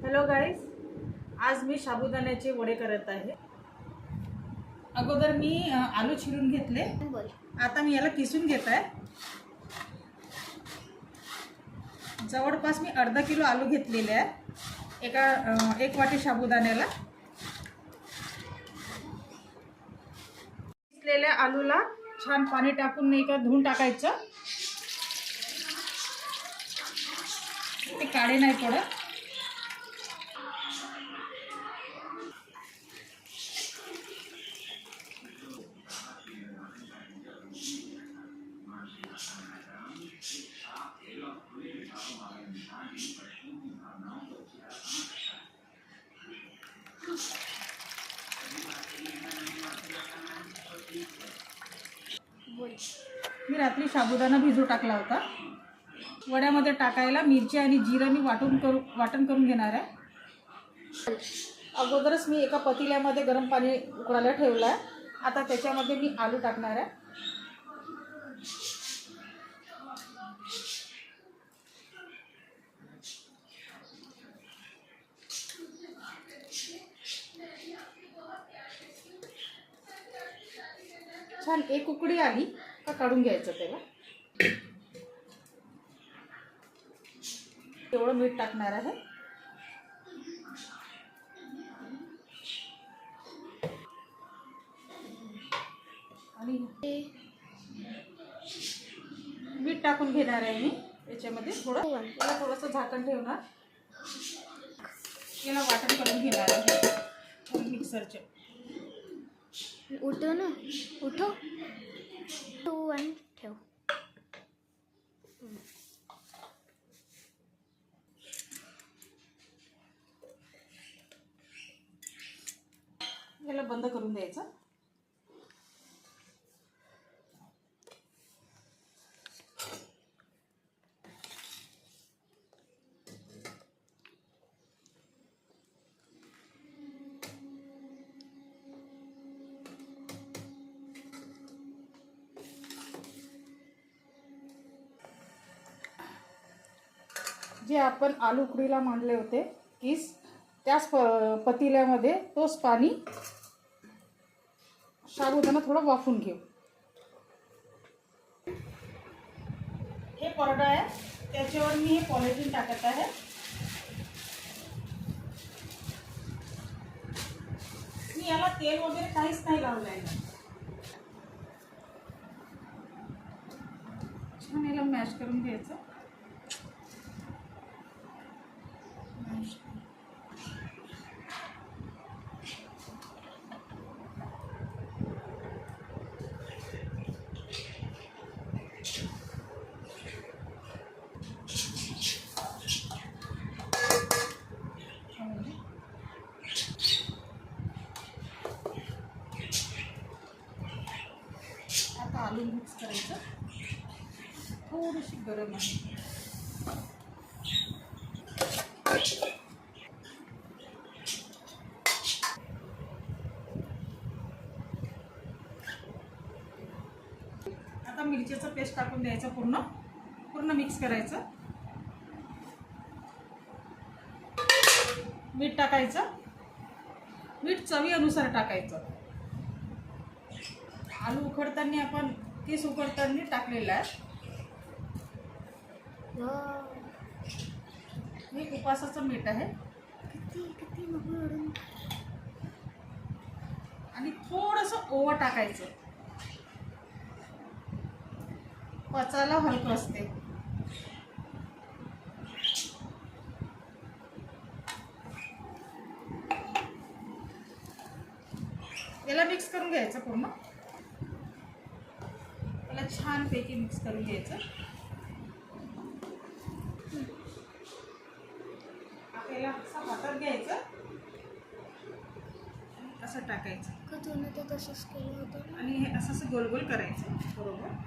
Hello guys, आज मी साबुदाण्याचे वडे करत आहे। अगोदर मी आलू चिरून घेतले। आता मी याला किसून घेत आहे। जवळपास मी अर्धा किलो आलू घेतलेले आहे एक वाटी साबुदाण्याला। किसलेल्या आलूला छान पाणी टाकून नाही का धुवून टाकायचं, ते काळे नाही पडत। मी रात्री साबुदाणा भिजू टाकला होता। वड्यामध्ये टाकायला मिरची आणि जिरं मी वाटण करून घेणार आहे। अगोदरच मी एका पतील्यामध्ये गरम पाणी उकळायला ठेवलं आहे। आता त्याच्यामध्ये मी आलू टाकणार आहे। छान एक उकडी आली का काढून घ्यायचं त्याला। तेवढं मीठ टाकणार आहे। आणि मीठ टाकून घेणार आहे मी याच्यामध्ये थोडं। याला थोडंसं झाकण ठेवणार, याला वाटण करून घेणार आहे मिक्सरचे। उठो ना, उठो तो वन ठेव। याला बंद करून द्यायचं। जे आपण आलू उकडीला मांडले होते किस, त्याच पतील्यामध्ये तोच पाणी साबुदाणा थोडा वाफून घेऊ। हे परडा आहे, त्याच्यावर मी हे पॉलिथिन टाकत आहे। मी याला तेल वगैरे काहीच नाही लावलं आहे। छान याला मॅश करून घ्यायचं। आता आलू मिक्स करायचं, थोडीशी गरम आहे। आता मिरचीचं पेस्ट टाकून द्यायचं, पूर्ण मिक्स करायचं। मीठ टाकायचं, मीठ चवीनुसार टाकायचं। आलू उकडताना आपण किस उकडताना टाकलेलं आहे। हे उपासाचं मीठ आहे। आणि थोडंसं ओवा टाकायचं, पचायला हलकं असते। याला मिक्स करून घ्यायचं पूर्ण। याला छानपैकी मिक्स करून घ्यायचं। आपल्याला असं हातात घ्यायचं, असं टाकायचं तसंच केलं होतं आणि हे असं गोल गोल करायचं बरोबर।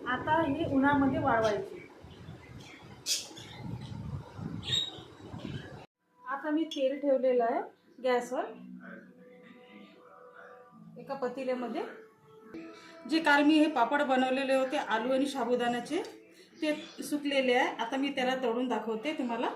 आता हे उन्हामध्ये वाळवायचे. आता मी तेल ठेवलेलं आहे गॅसवर एका पतील्यामध्ये. जे काल मी हे पापड बनवलेले होते आलू आणि साबुदाण्याचे ते सुकलेले आहे. आता मी त्याला तळून दाखवते तुम्हाला.